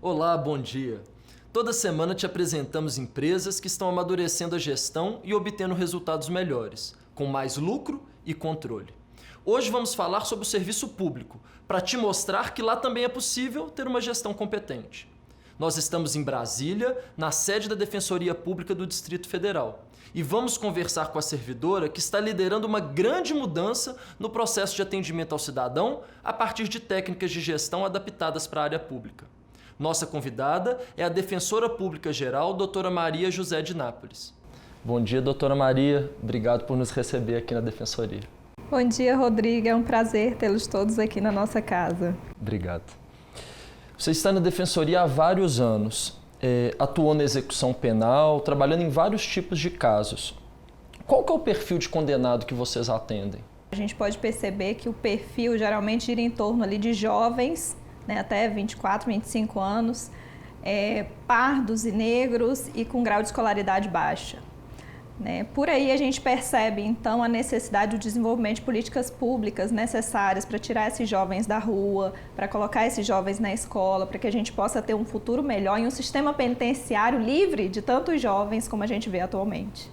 Olá, bom dia. Toda semana te apresentamos empresas que estão amadurecendo a gestão e obtendo resultados melhores, com mais lucro e controle. Hoje vamos falar sobre o serviço público, para te mostrar que lá também é possível ter uma gestão competente. Nós estamos em Brasília, na sede da Defensoria Pública do Distrito Federal, e vamos conversar com a servidora que está liderando uma grande mudança no processo de atendimento ao cidadão a partir de técnicas de gestão adaptadas para a área pública. Nossa convidada é a Defensora Pública Geral, doutora Maria José de Nápoles. Bom dia, doutora Maria. Obrigado por nos receber aqui na Defensoria. Bom dia, Rodrigo. É um prazer tê-los todos aqui na nossa casa. Obrigado. Você está na Defensoria há vários anos. Atuou na execução penal, trabalhando em vários tipos de casos. Qual que é o perfil de condenado que vocês atendem? A gente pode perceber que o perfil geralmente gira em torno ali de jovens, até 24, 25 anos, pardos e negros e com grau de escolaridade baixa. Por aí a gente percebe, então, a necessidade do desenvolvimento de políticas públicas necessárias para tirar esses jovens da rua, para colocar esses jovens na escola, para que a gente possa ter um futuro melhor e um sistema penitenciário livre de tantos jovens como a gente vê atualmente.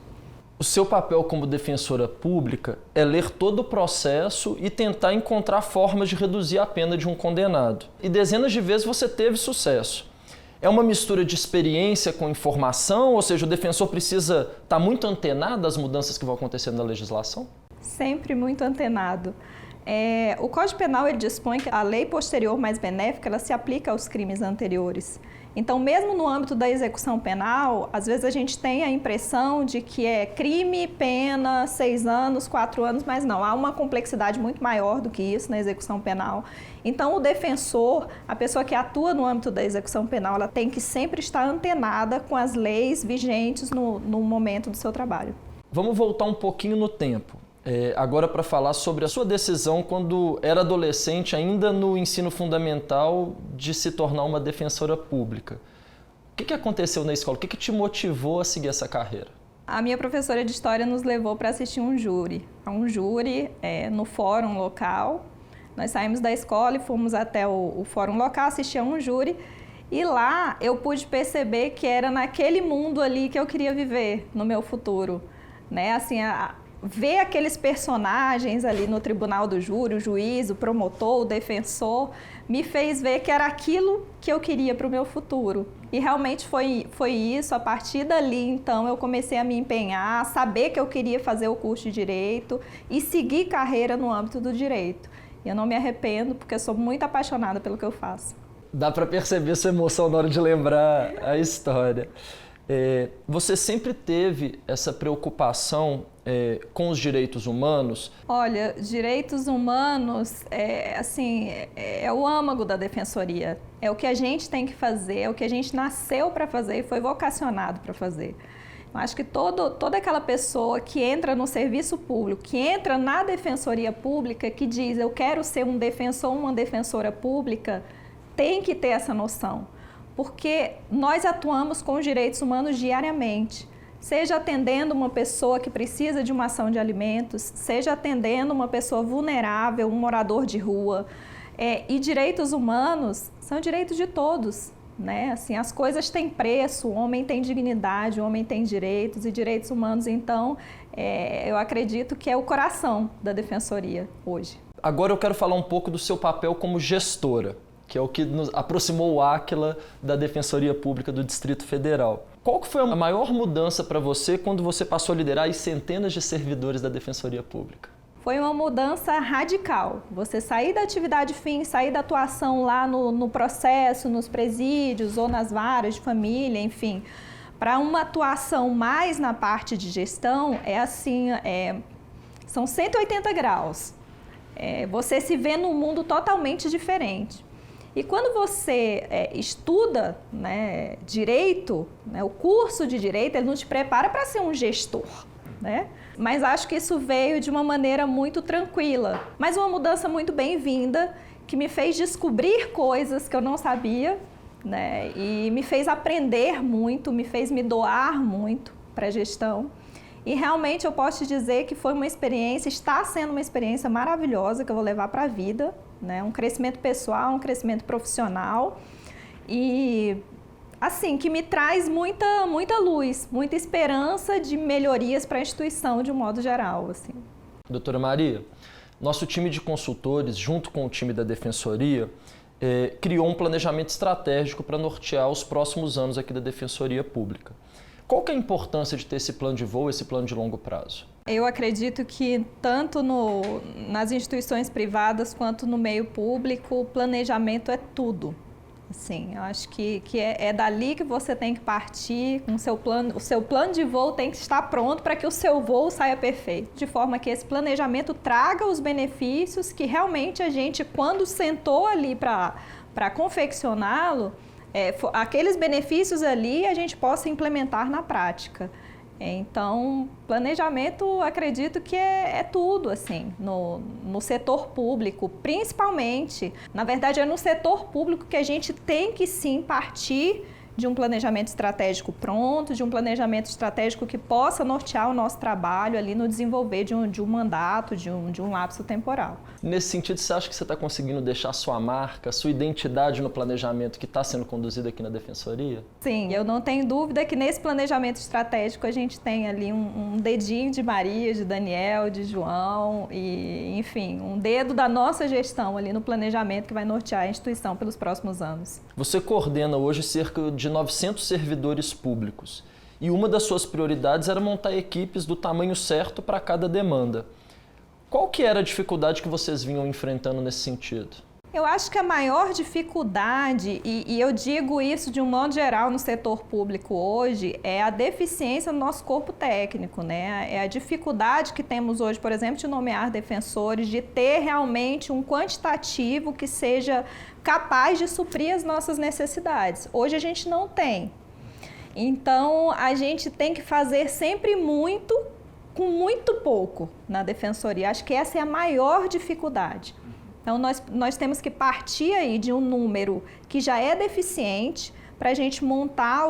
O seu papel como defensora pública é ler todo o processo e tentar encontrar formas de reduzir a pena de um condenado. E dezenas de vezes você teve sucesso. É uma mistura de experiência com informação, ou seja, o defensor precisa estar muito antenado às mudanças que vão acontecendo na legislação? Sempre muito antenado. O Código Penal ele dispõe que a lei posterior mais benéfica ela se aplica aos crimes anteriores. Então, mesmo no âmbito da execução penal, às vezes a gente tem a impressão de que é crime, pena, 6 anos, 4 anos, mas não, há uma complexidade muito maior do que isso na execução penal. Então, o defensor, a pessoa que atua no âmbito da execução penal, ela tem que sempre estar antenada com as leis vigentes no momento do seu trabalho. Vamos voltar um pouquinho no tempo. Agora para falar sobre a sua decisão quando era adolescente, ainda no ensino fundamental, de se tornar uma defensora pública. O que aconteceu na escola? O que te motivou a seguir essa carreira? A minha professora de História nos levou para assistir um júri no fórum local. Nós saímos da escola e fomos até o fórum local, assistir a um júri. E lá eu pude perceber que era naquele mundo ali que eu queria viver no meu futuro. Ver aqueles personagens ali no tribunal do júri, o juiz, o promotor, o defensor, me fez ver que era aquilo que eu queria para o meu futuro. E realmente foi isso. A partir dali, então, eu comecei a me empenhar, a saber que eu queria fazer o curso de Direito e seguir carreira no âmbito do Direito. E eu não me arrependo, porque eu sou muito apaixonada pelo que eu faço. Dá para perceber sua emoção na hora de lembrar a história. Você sempre teve essa preocupação com os direitos humanos? Olha, direitos humanos é o âmago da defensoria. É o que a gente tem que fazer, é o que a gente nasceu para fazer e foi vocacionado para fazer. Eu acho que toda aquela pessoa que entra no serviço público, que entra na defensoria pública, que diz eu quero ser um defensor ou uma defensora pública, tem que ter essa noção. Porque nós atuamos com os direitos humanos diariamente, seja atendendo uma pessoa que precisa de uma ação de alimentos, seja atendendo uma pessoa vulnerável, um morador de rua. E direitos humanos são direitos de todos, as coisas têm preço, o homem tem dignidade, o homem tem direitos, e direitos humanos, então, eu acredito que é o coração da defensoria hoje. Agora eu quero falar um pouco do seu papel como gestora, que é o que nos aproximou o Áquila da Defensoria Pública do Distrito Federal. Qual que foi a maior mudança para você quando você passou a liderar centenas de servidores da Defensoria Pública? Foi uma mudança radical. Você sair da atividade fim, sair da atuação lá no processo, nos presídios ou nas varas de família, enfim, para uma atuação mais na parte de gestão, são 180 graus. Você se vê num mundo totalmente diferente. E quando você estuda direito, o curso de direito, ele não te prepara para ser um gestor, Mas acho que isso veio de uma maneira muito tranquila, mas uma mudança muito bem-vinda, que me fez descobrir coisas que eu não sabia, E me fez aprender muito, me fez me doar muito para a gestão. E realmente eu posso te dizer que foi uma experiência, está sendo uma experiência maravilhosa que eu vou levar para a vida, Um crescimento pessoal, um crescimento profissional. e assim, que me traz muita luz, muita esperança de melhorias para a instituição de um modo geral, assim. Doutora Maria, nosso time de consultores, junto com o time da Defensoria, criou um planejamento estratégico para nortear os próximos anos aqui da Defensoria Pública. Qual que é a importância de ter esse plano de voo, esse plano de longo prazo? Eu acredito que tanto nas instituições privadas quanto no meio público, o planejamento é tudo. Assim, eu acho que é dali que você tem que partir com o seu plano de voo tem que estar pronto para que o seu voo saia perfeito, de forma que esse planejamento traga os benefícios que realmente a gente, quando sentou ali para confeccioná-lo, aqueles benefícios ali a gente possa implementar na prática. Então, planejamento, acredito que é tudo, assim, no setor público, principalmente. Na verdade, é no setor público que a gente tem que, sim, partir de um planejamento estratégico pronto, de um planejamento estratégico que possa nortear o nosso trabalho ali no desenvolver de um mandato, de um lapso temporal. Nesse sentido, você acha que você está conseguindo deixar sua marca, sua identidade no planejamento que está sendo conduzido aqui na Defensoria? Sim, eu não tenho dúvida que nesse planejamento estratégico a gente tem ali um dedinho de Maria, de Daniel, de João e, enfim, um dedo da nossa gestão ali no planejamento que vai nortear a instituição pelos próximos anos. Você coordena hoje cerca de 900 servidores públicos e uma das suas prioridades era montar equipes do tamanho certo para cada demanda. Qual que era a dificuldade que vocês vinham enfrentando nesse sentido? Eu acho que a maior dificuldade, e eu digo isso de um modo geral no setor público hoje, é a deficiência no nosso corpo técnico, né? É a dificuldade que temos hoje, por exemplo, de nomear defensores, de ter realmente um quantitativo que seja capaz de suprir as nossas necessidades. Hoje a gente não tem. Então, a gente tem que fazer sempre muito, com muito pouco na defensoria. Acho que essa é a maior dificuldade. Então, nós temos que partir aí de um número que já é deficiente para a gente montar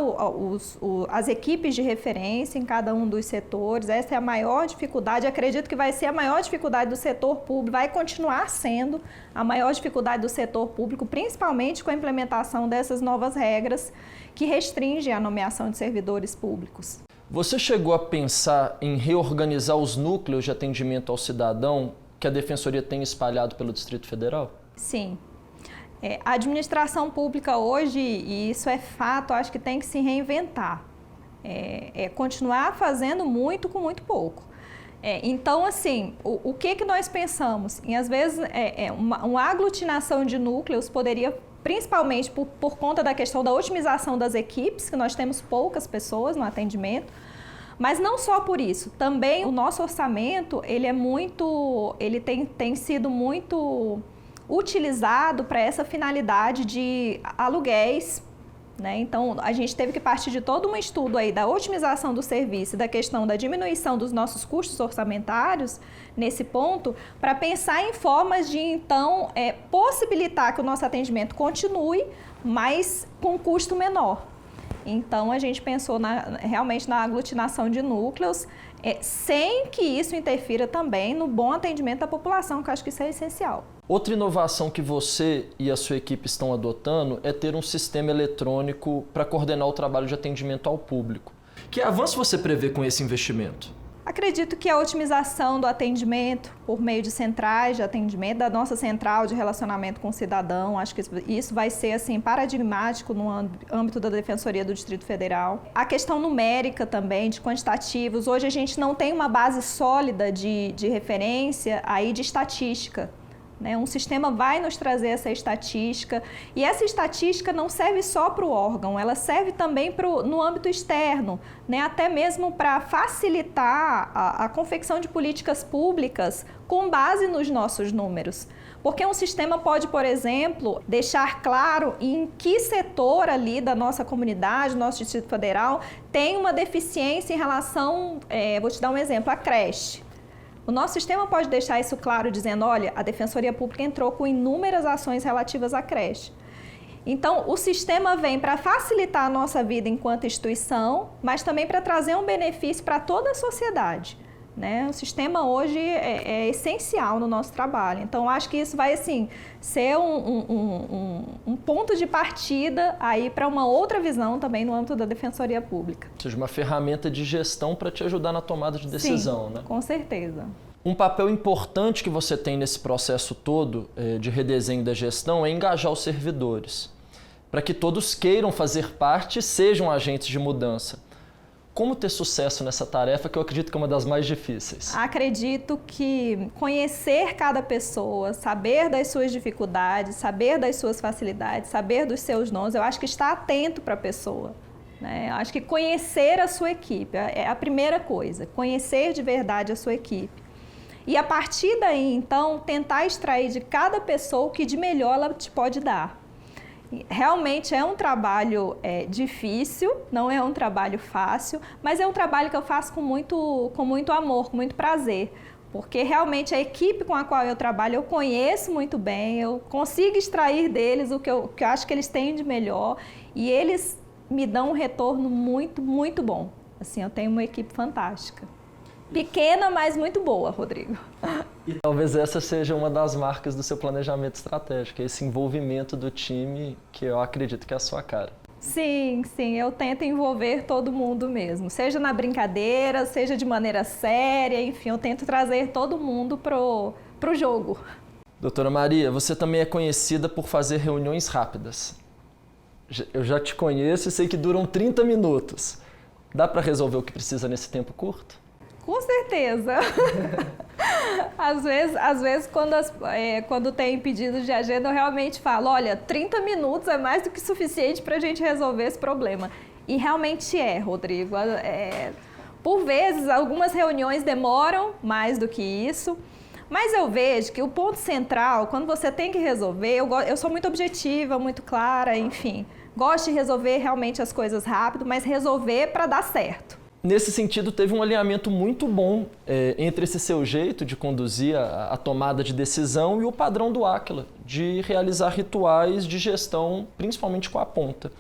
as equipes de referência em cada um dos setores. Essa é a maior dificuldade. Acredito que vai ser a maior dificuldade do setor público, vai continuar sendo a maior dificuldade do setor público, principalmente com a implementação dessas novas regras que restringem a nomeação de servidores públicos. Você chegou a pensar em reorganizar os núcleos de atendimento ao cidadão que a Defensoria tem espalhado pelo Distrito Federal? Sim. A administração pública hoje, e isso é fato, acho que tem que se reinventar. Continuar fazendo muito com muito pouco. Então, assim, o que nós pensamos? Às vezes, uma aglutinação de núcleos poderia, principalmente por conta da questão da otimização das equipes, que nós temos poucas pessoas no atendimento, mas não só por isso, também o nosso orçamento, ele tem sido muito utilizado para essa finalidade de aluguéis, né? Então, a gente teve que partir de todo um estudo aí da otimização do serviço, da questão da diminuição dos nossos custos orçamentários, nesse ponto, para pensar em formas de, então, possibilitar que o nosso atendimento continue, mas com custo menor. Então, a gente pensou realmente na aglutinação de núcleos, sem que isso interfira também no bom atendimento da população, que eu acho que isso é essencial. Outra inovação que você e a sua equipe estão adotando é ter um sistema eletrônico para coordenar o trabalho de atendimento ao público. Que avanço você prevê com esse investimento? Acredito que a otimização do atendimento por meio de centrais de atendimento, da nossa central de relacionamento com o cidadão, acho que isso vai ser assim, paradigmático no âmbito da Defensoria do Distrito Federal. A questão numérica também, de quantitativos. Hoje a gente não tem uma base sólida de referência aí de estatística. Um sistema vai nos trazer essa estatística e essa estatística não serve só para o órgão, ela serve também no âmbito externo, até mesmo para facilitar a confecção de políticas públicas com base nos nossos números. Porque um sistema pode, por exemplo, deixar claro em que setor ali da nossa comunidade, do nosso Distrito Federal, tem uma deficiência em relação, vou te dar um exemplo, a creche. O nosso sistema pode deixar isso claro, dizendo, olha, a Defensoria Pública entrou com inúmeras ações relativas à creche. Então, o sistema vem para facilitar a nossa vida enquanto instituição, mas também para trazer um benefício para toda a sociedade. né? O sistema hoje é essencial no nosso trabalho. Então, acho que isso vai, assim, ser um ponto de partida aí para uma outra visão também no âmbito da Defensoria Pública. Ou seja, uma ferramenta de gestão para te ajudar na tomada de decisão, Sim, né? Com certeza. Um papel importante que você tem nesse processo todo de redesenho da gestão é engajar os servidores, para que todos queiram fazer parte e sejam agentes de mudança. Como ter sucesso nessa tarefa, que eu acredito que é uma das mais difíceis? Acredito que conhecer cada pessoa, saber das suas dificuldades, saber das suas facilidades, saber dos seus dons, eu acho que estar atento para a pessoa, né? Eu acho que conhecer a sua equipe é a primeira coisa, conhecer de verdade a sua equipe. E a partir daí, então, tentar extrair de cada pessoa o que de melhor ela te pode dar. Realmente é um trabalho difícil, não é um trabalho fácil, mas é um trabalho que eu faço com muito amor, com muito prazer, porque realmente a equipe com a qual eu trabalho eu conheço muito bem, eu consigo extrair deles o que eu acho que eles têm de melhor e eles me dão um retorno muito, muito bom. Assim, eu tenho uma equipe fantástica. Pequena, mas muito boa, Rodrigo. E talvez essa seja uma das marcas do seu planejamento estratégico, esse envolvimento do time que eu acredito que é a sua cara. Sim, eu tento envolver todo mundo mesmo, seja na brincadeira, seja de maneira séria, enfim, eu tento trazer todo mundo pro jogo. Doutora Maria, você também é conhecida por fazer reuniões rápidas. Eu já te conheço e sei que duram 30 minutos. Dá para resolver o que precisa nesse tempo curto? Com certeza. Às vezes quando tem pedidos de agenda, eu realmente falo, olha, 30 minutos é mais do que suficiente para a gente resolver esse problema. E realmente Rodrigo. Por vezes, algumas reuniões demoram mais do que isso, mas eu vejo que o ponto central, quando você tem que resolver, eu sou muito objetiva, muito clara, enfim. Gosto de resolver realmente as coisas rápido, mas resolver para dar certo. Nesse sentido, teve um alinhamento muito bom entre esse seu jeito de conduzir a tomada de decisão e o padrão do Aquila, de realizar rituais de gestão, principalmente com a ponta.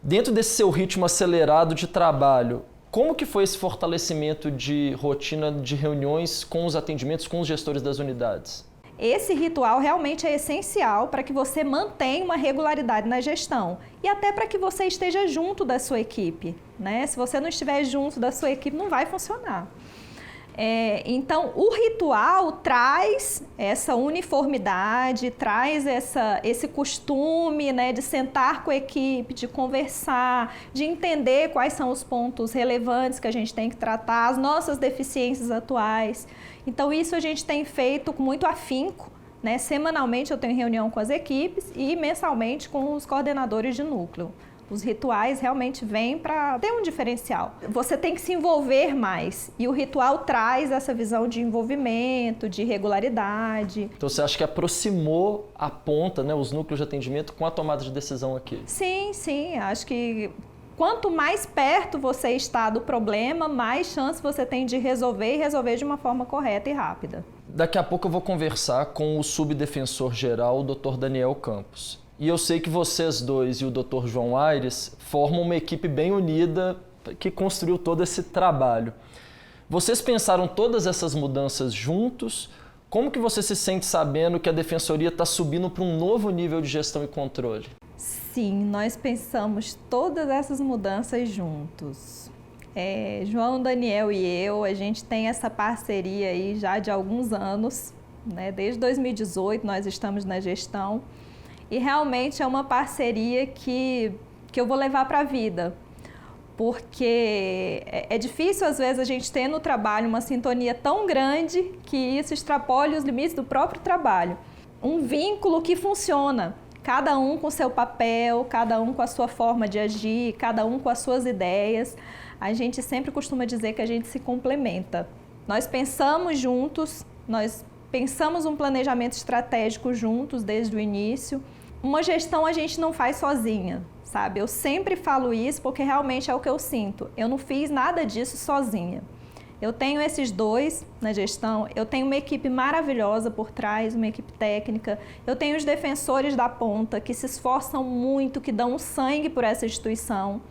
Dentro desse seu ritmo acelerado de trabalho, como que foi esse fortalecimento de rotina de reuniões com os atendimentos, com os gestores das unidades? Esse ritual realmente é essencial para que você mantenha uma regularidade na gestão e até para que você esteja junto da sua equipe, né? Se você não estiver junto da sua equipe, não vai funcionar. Então, o ritual traz essa uniformidade, traz esse costume, né, de sentar com a equipe, de conversar, de entender quais são os pontos relevantes que a gente tem que tratar, as nossas deficiências atuais. Então, isso a gente tem feito com muito afinco, né? Semanalmente eu tenho reunião com as equipes e mensalmente com os coordenadores de núcleo. Os rituais realmente vêm para ter um diferencial. Você tem que se envolver mais e o ritual traz essa visão de envolvimento, de regularidade. Então você acha que aproximou a ponta, né, os núcleos de atendimento com a tomada de decisão aqui? Sim. Acho que quanto mais perto você está do problema, mais chance você tem de resolver e resolver de uma forma correta e rápida. Daqui a pouco eu vou conversar com o subdefensor-geral, o Dr. Daniel Campos. E eu sei que vocês dois e o Dr. João Aires formam uma equipe bem unida que construiu todo esse trabalho. Vocês pensaram todas essas mudanças juntos? Como que você se sente sabendo que a Defensoria está subindo para um novo nível de gestão e controle? Sim, nós pensamos todas essas mudanças juntos. João, Daniel e eu, a gente tem essa parceria aí já de alguns anos, né? Desde 2018 nós estamos na gestão. E realmente é uma parceria que eu vou levar para a vida, porque é difícil às vezes a gente ter no trabalho uma sintonia tão grande que isso extrapole os limites do próprio trabalho. Um vínculo que funciona, cada um com seu papel, cada um com a sua forma de agir, cada um com as suas ideias. A gente sempre costuma dizer que a gente se complementa. Nós pensamos juntos, nós pensamos um planejamento estratégico juntos desde o início. Uma gestão a gente não faz sozinha, sabe? Eu sempre falo isso porque realmente é o que eu sinto. Eu não fiz nada disso sozinha. Eu tenho esses dois na gestão, eu tenho uma equipe maravilhosa por trás, uma equipe técnica. Eu tenho os defensores da ponta que se esforçam muito, que dão sangue por essa instituição.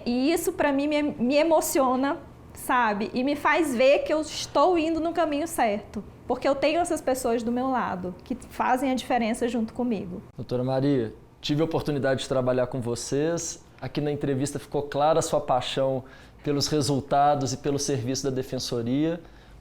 E isso para mim me emociona, sabe? E me faz ver que eu estou indo no caminho certo, porque eu tenho essas pessoas do meu lado que fazem a diferença junto comigo. Doutora Maria, tive a oportunidade de trabalhar com vocês. Aqui na entrevista ficou clara a sua paixão pelos resultados e pelo serviço da Defensoria.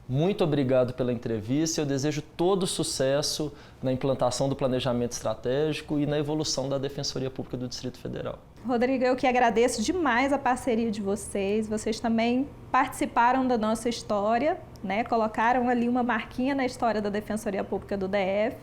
Muito obrigado pela entrevista. Eu desejo todo sucesso na implantação do planejamento estratégico e na evolução da Defensoria Pública do Distrito Federal. Rodrigo, eu que agradeço demais a parceria de vocês. Vocês também participaram da nossa história, né? Colocaram ali uma marquinha na história da Defensoria Pública do DF.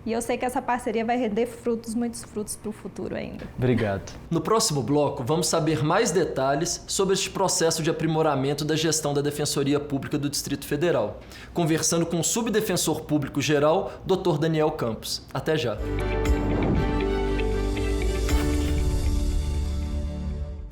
E eu sei que essa parceria vai render frutos, muitos frutos para o futuro ainda. Obrigado. No próximo bloco, vamos saber mais detalhes sobre este processo de aprimoramento da gestão da Defensoria Pública do Distrito Federal, conversando com o Subdefensor Público Geral, Dr. Daniel Campos. Até já.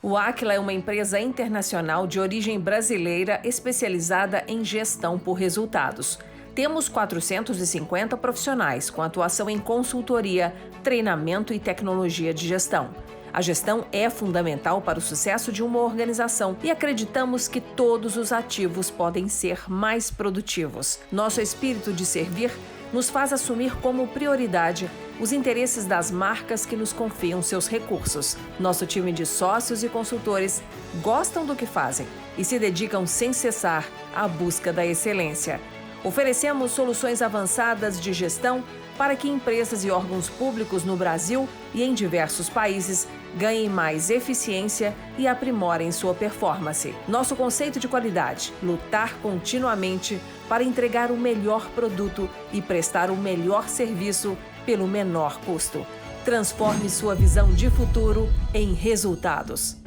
O Aquila é uma empresa internacional de origem brasileira especializada em gestão por resultados. Temos 450 profissionais com atuação em consultoria, treinamento e tecnologia de gestão. A gestão é fundamental para o sucesso de uma organização e acreditamos que todos os ativos podem ser mais produtivos. Nosso espírito de servir nos faz assumir como prioridade os interesses das marcas que nos confiam seus recursos. Nosso time de sócios e consultores gostam do que fazem e se dedicam sem cessar à busca da excelência. Oferecemos soluções avançadas de gestão para que empresas e órgãos públicos no Brasil e em diversos países ganhem mais eficiência e aprimorem sua performance. Nosso conceito de qualidade: lutar continuamente para entregar o melhor produto e prestar o melhor serviço pelo menor custo. Transforme sua visão de futuro em resultados.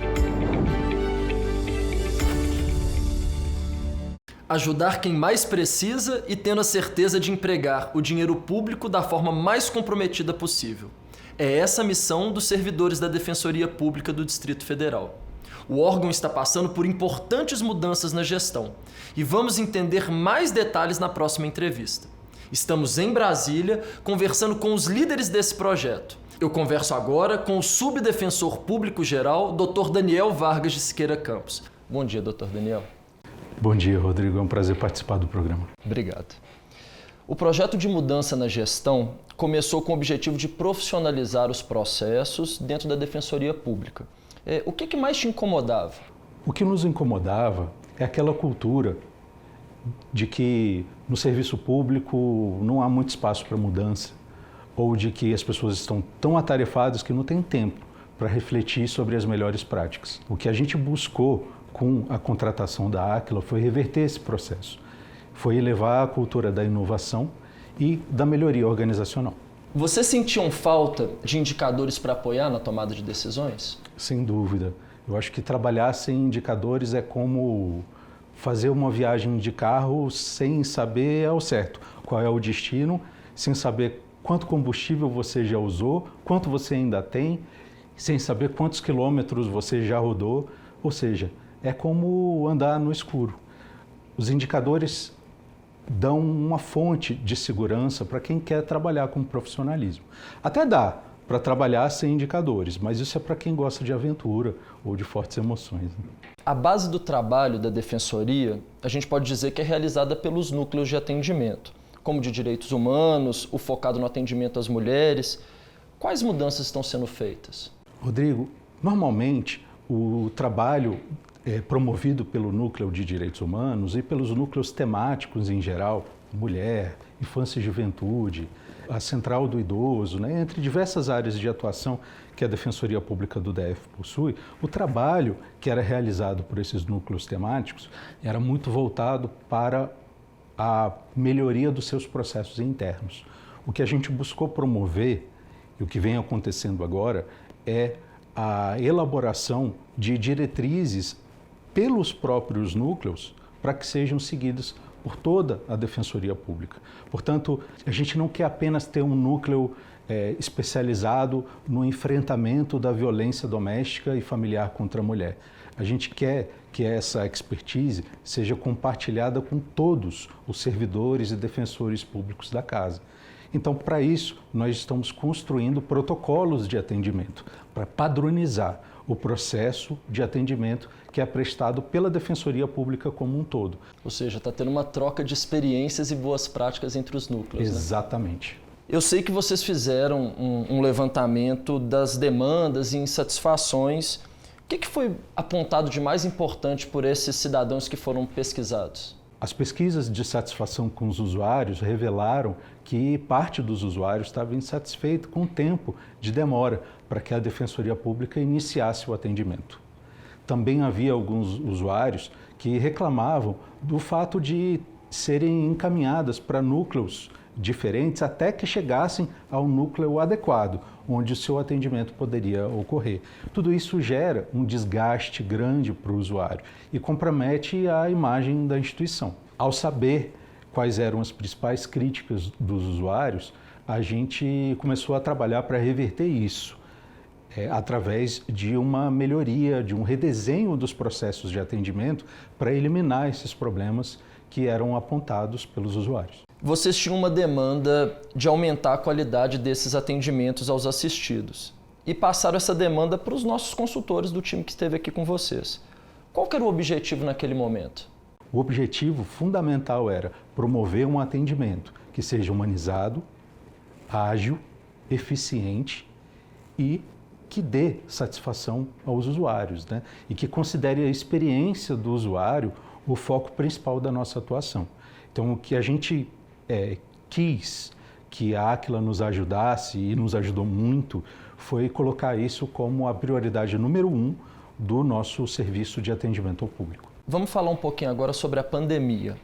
Ajudar quem mais precisa e tendo a certeza de empregar o dinheiro público da forma mais comprometida possível. É essa a missão dos servidores da Defensoria Pública do Distrito Federal. O órgão está passando por importantes mudanças na gestão e vamos entender mais detalhes na próxima entrevista. Estamos em Brasília conversando com os líderes desse projeto. Eu converso agora com o Subdefensor Público Geral, Dr. Daniel Vargas de Siqueira Campos. Bom dia, Dr. Daniel. Bom dia, Rodrigo. É um prazer participar do programa. Obrigado. O projeto de mudança na gestão começou com o objetivo de profissionalizar os processos dentro da Defensoria Pública. O que mais te incomodava? O que nos incomodava é aquela cultura de que no serviço público não há muito espaço para mudança, ou de que as pessoas estão tão atarefadas que não têm tempo para refletir sobre as melhores práticas. O que a gente buscou com a contratação da Aquila foi reverter esse processo, foi elevar a cultura da inovação e da melhoria organizacional. Vocês sentiam falta de indicadores para apoiar na tomada de decisões? Sem dúvida. Eu acho que trabalhar sem indicadores é como fazer uma viagem de carro sem saber ao certo qual é o destino, sem saber quanto combustível você já usou, quanto você ainda tem, sem saber quantos quilômetros você já rodou, ou seja, é como andar no escuro. Os indicadores dão uma fonte de segurança para quem quer trabalhar com profissionalismo. Até dá para trabalhar sem indicadores, mas isso é para quem gosta de aventura ou de fortes emoções. A base do trabalho da Defensoria, a gente pode dizer que é realizada pelos núcleos de atendimento, como de direitos humanos, o focado no atendimento às mulheres. Quais mudanças estão sendo feitas? Rodrigo, normalmente o trabalho promovido pelo Núcleo de Direitos Humanos e pelos núcleos temáticos em geral, mulher, infância e juventude, a Central do Idoso, né, entre diversas áreas de atuação que a Defensoria Pública do DF possui, o trabalho que era realizado por esses núcleos temáticos era muito voltado para a melhoria dos seus processos internos. O que a gente buscou promover, e o que vem acontecendo agora, é a elaboração de diretrizes pelos próprios núcleos para que sejam seguidas por toda a Defensoria Pública. Portanto, a gente não quer apenas ter um núcleo especializado no enfrentamento da violência doméstica e familiar contra a mulher. A gente quer que essa expertise seja compartilhada com todos os servidores e defensores públicos da casa. Então, para isso, nós estamos construindo protocolos de atendimento, para padronizar o processo de atendimento que é prestado pela Defensoria Pública como um todo. Ou seja, está tendo uma troca de experiências e boas práticas entre os núcleos. Exatamente. Né? Eu sei que vocês fizeram um levantamento das demandas e insatisfações. O que foi apontado de mais importante por esses cidadãos que foram pesquisados? As pesquisas de satisfação com os usuários revelaram que parte dos usuários estava insatisfeito com o tempo de demora para que a Defensoria Pública iniciasse o atendimento. Também havia alguns usuários que reclamavam do fato de serem encaminhadas para núcleos diferentes até que chegassem ao núcleo adequado, onde o seu atendimento poderia ocorrer. Tudo isso gera um desgaste grande para o usuário e compromete a imagem da instituição. Ao saber quais eram as principais críticas dos usuários, a gente começou a trabalhar para reverter isso, através de uma melhoria, de um redesenho dos processos de atendimento para eliminar esses problemas que eram apontados pelos usuários. Vocês tinham uma demanda de aumentar a qualidade desses atendimentos aos assistidos e passaram essa demanda para os nossos consultores do time que esteve aqui com vocês. Qual que era o objetivo naquele momento? O objetivo fundamental era promover um atendimento que seja humanizado, ágil, eficiente e que dê satisfação aos usuários, né? E que considere a experiência do usuário o foco principal da nossa atuação. Então, o que a gente quis que a Aquila nos ajudasse e nos ajudou muito foi colocar isso como a prioridade número 1 do nosso serviço de atendimento ao público. Vamos falar um pouquinho agora sobre a pandemia.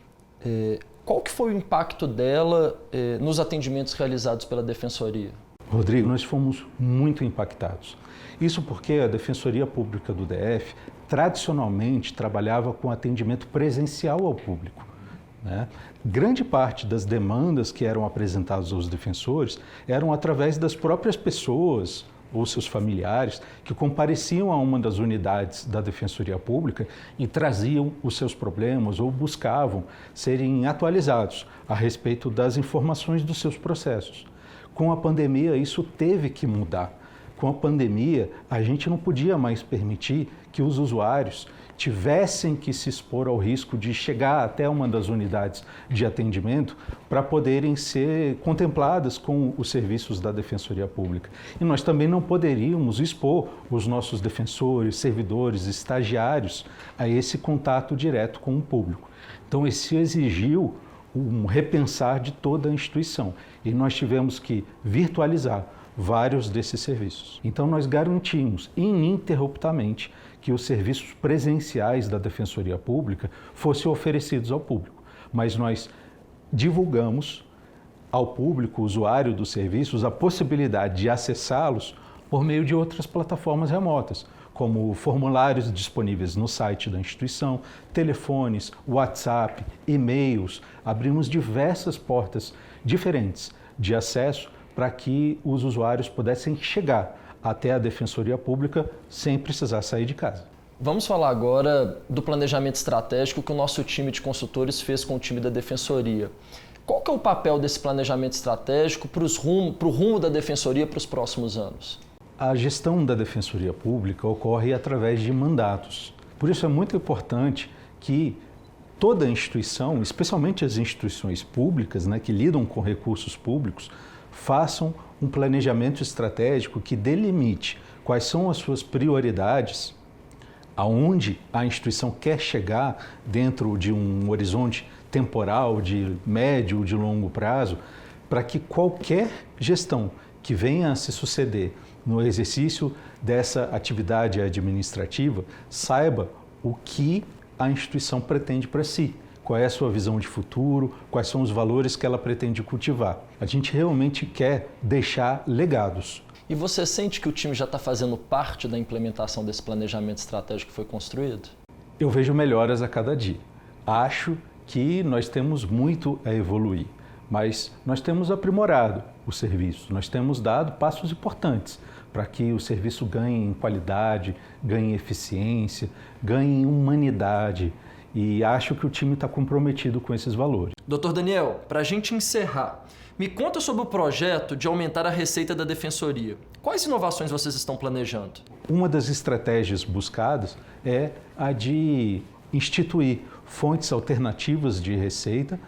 Qual que foi o impacto dela nos atendimentos realizados pela Defensoria? Rodrigo, nós fomos muito impactados. Isso porque a Defensoria Pública do DF tradicionalmente trabalhava com atendimento presencial ao público, né? Grande parte das demandas que eram apresentadas aos defensores eram através das próprias pessoas ou seus familiares que compareciam a uma das unidades da Defensoria Pública e traziam os seus problemas ou buscavam serem atualizados a respeito das informações dos seus processos. Com a pandemia, isso teve que mudar. Com a pandemia, a gente não podia mais permitir que os usuários tivessem que se expor ao risco de chegar até uma das unidades de atendimento para poderem ser contempladas com os serviços da Defensoria Pública. E nós também não poderíamos expor os nossos defensores, servidores, estagiários a esse contato direto com o público. Então, isso exigiu um repensar de toda a instituição e nós tivemos que virtualizar vários desses serviços. Então, nós garantimos ininterruptamente que os serviços presenciais da Defensoria Pública fossem oferecidos ao público, mas nós divulgamos ao público, usuário dos serviços, a possibilidade de acessá-los por meio de outras plataformas remotas, como formulários disponíveis no site da instituição, telefones, WhatsApp, e-mails. Abrimos diversas portas diferentes de acesso para que os usuários pudessem chegar até a Defensoria Pública sem precisar sair de casa. Vamos falar agora do planejamento estratégico que o nosso time de consultores fez com o time da Defensoria. Qual que é o papel desse planejamento estratégico para o rumo da Defensoria para os próximos anos? A gestão da Defensoria Pública ocorre através de mandatos. Por isso é muito importante que toda instituição, especialmente as instituições públicas, né, que lidam com recursos públicos, façam um planejamento estratégico que delimite quais são as suas prioridades, aonde a instituição quer chegar dentro de um horizonte temporal de médio ou de longo prazo, para que qualquer gestão que venha a se suceder no exercício dessa atividade administrativa saiba o que a instituição pretende para si. Qual é a sua visão de futuro, quais são os valores que ela pretende cultivar. A gente realmente quer deixar legados. E você sente que o time já está fazendo parte da implementação desse planejamento estratégico que foi construído? Eu vejo melhoras a cada dia. Acho que nós temos muito a evoluir, mas nós temos aprimorado o serviço, nós temos dado passos importantes para que o serviço ganhe em qualidade, ganhe em eficiência, ganhe em humanidade. E acho que o time está comprometido com esses valores. Dr. Daniel, para a gente encerrar, me conta sobre o projeto de aumentar a receita da Defensoria. Quais inovações vocês estão planejando? uma das estratégias buscadas é a de instituir fontes alternativas de receita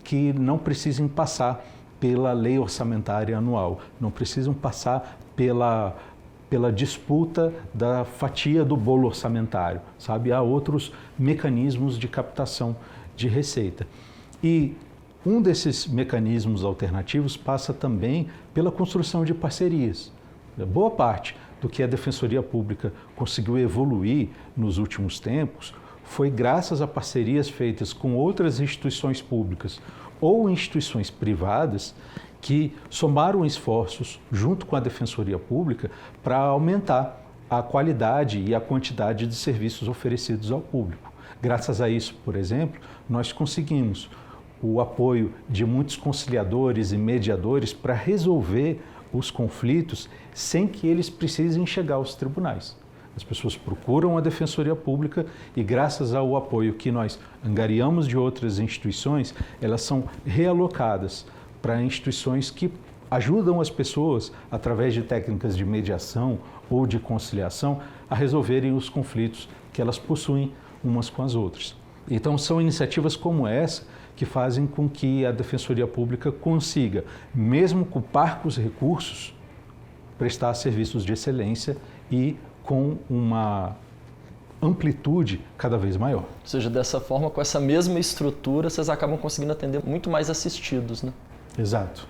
que não precisem passar pela lei orçamentária anual, não precisam passar pela disputa da fatia do bolo orçamentário, sabe? Há outros mecanismos de captação de receita. E um desses mecanismos alternativos passa também pela construção de parcerias. Boa parte do que a Defensoria Pública conseguiu evoluir nos últimos tempos foi graças a parcerias feitas com outras instituições públicas ou instituições privadas que somaram esforços junto com a Defensoria Pública para aumentar a qualidade e a quantidade de serviços oferecidos ao público. Graças a isso, por exemplo, nós conseguimos o apoio de muitos conciliadores e mediadores para resolver os conflitos sem que eles precisem chegar aos tribunais. As pessoas procuram a Defensoria Pública e, graças ao apoio que nós angariamos de outras instituições, elas são realocadas para instituições que ajudam as pessoas, através de técnicas de mediação ou de conciliação, a resolverem os conflitos que elas possuem umas com as outras. Então, são iniciativas como essa que fazem com que a Defensoria Pública consiga, mesmo com parcos recursos, prestar serviços de excelência e com uma amplitude cada vez maior. Ou seja, dessa forma, com essa mesma estrutura, vocês acabam conseguindo atender muito mais assistidos, né? Exato.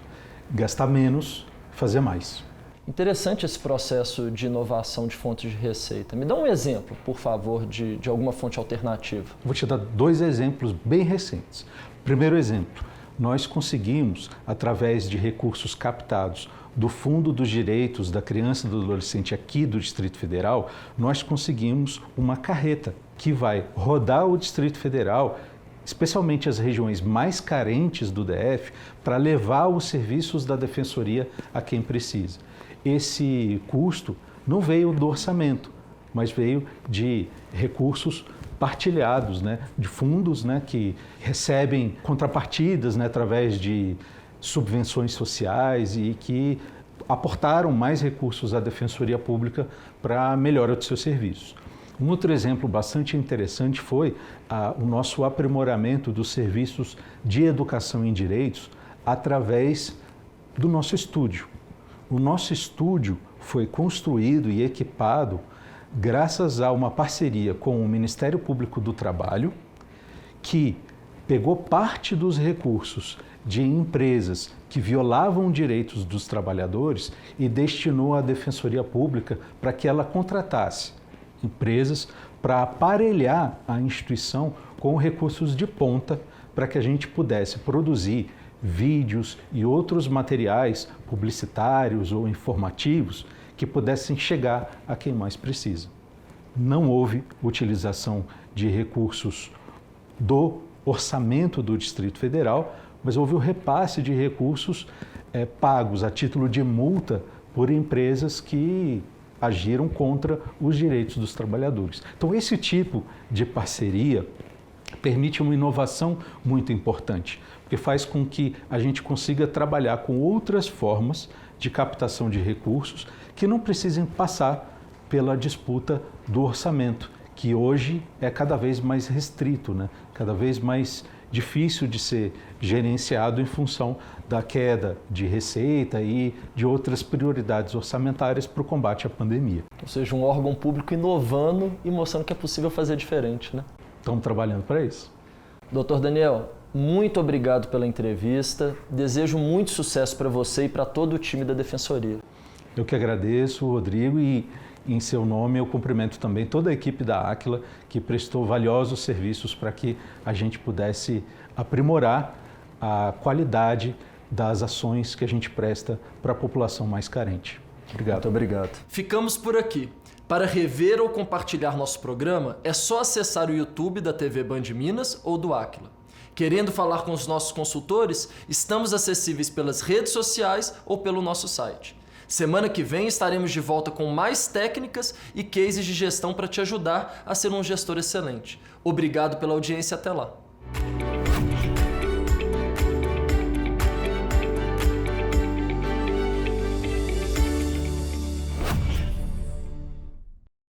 Gastar menos, fazer mais. Interessante esse processo de inovação de fontes de receita. Me dá um exemplo, por favor, de alguma fonte alternativa. Vou te dar 2 exemplos bem recentes. Primeiro exemplo, nós conseguimos, através de recursos captados do Fundo dos Direitos da Criança e do Adolescente aqui do Distrito Federal, nós conseguimos uma carreta que vai rodar o Distrito Federal, especialmente as regiões mais carentes do DF, para levar os serviços da Defensoria a quem precisa. Esse custo não veio do orçamento, mas veio de recursos partilhados, né, de fundos, né, que recebem contrapartidas, né, através de subvenções sociais e que aportaram mais recursos à Defensoria Pública para a melhora dos seus serviços. Um outro exemplo bastante interessante foi o nosso aprimoramento dos serviços de educação em direitos através do nosso estúdio. O nosso estúdio foi construído e equipado graças a uma parceria com o Ministério Público do Trabalho, que pegou parte dos recursos de empresas que violavam direitos dos trabalhadores e destinou à Defensoria Pública para que ela contratasse empresas para aparelhar a instituição com recursos de ponta para que a gente pudesse produzir vídeos e outros materiais publicitários ou informativos que pudessem chegar a quem mais precisa. Não houve utilização de recursos do orçamento do Distrito Federal, mas houve o repasse de recursos pagos a título de multa por empresas que agiram contra os direitos dos trabalhadores. Então, esse tipo de parceria permite uma inovação muito importante, porque faz com que a gente consiga trabalhar com outras formas de captação de recursos que não precisem passar pela disputa do orçamento, que hoje é cada vez mais restrito, né? Cada vez mais difícil de ser gerenciado em função da queda de receita e de outras prioridades orçamentárias para o combate à pandemia. Ou seja, um órgão público inovando e mostrando que é possível fazer diferente, né? Estamos trabalhando para isso. Doutor Daniel, muito obrigado pela entrevista. Desejo muito sucesso para você e para todo o time da Defensoria. Eu que agradeço, Rodrigo, e em seu nome eu cumprimento também toda a equipe da Aquila que prestou valiosos serviços para que a gente pudesse aprimorar a qualidade das ações que a gente presta para a população mais carente. Obrigado. Muito obrigado. Ficamos por aqui. Para rever ou compartilhar nosso programa, é só acessar o YouTube da TV Band Minas ou do Aquila. Querendo falar com os nossos consultores, estamos acessíveis pelas redes sociais ou pelo nosso site. Semana que vem estaremos de volta com mais técnicas e cases de gestão para te ajudar a ser um gestor excelente. Obrigado pela audiência, até lá.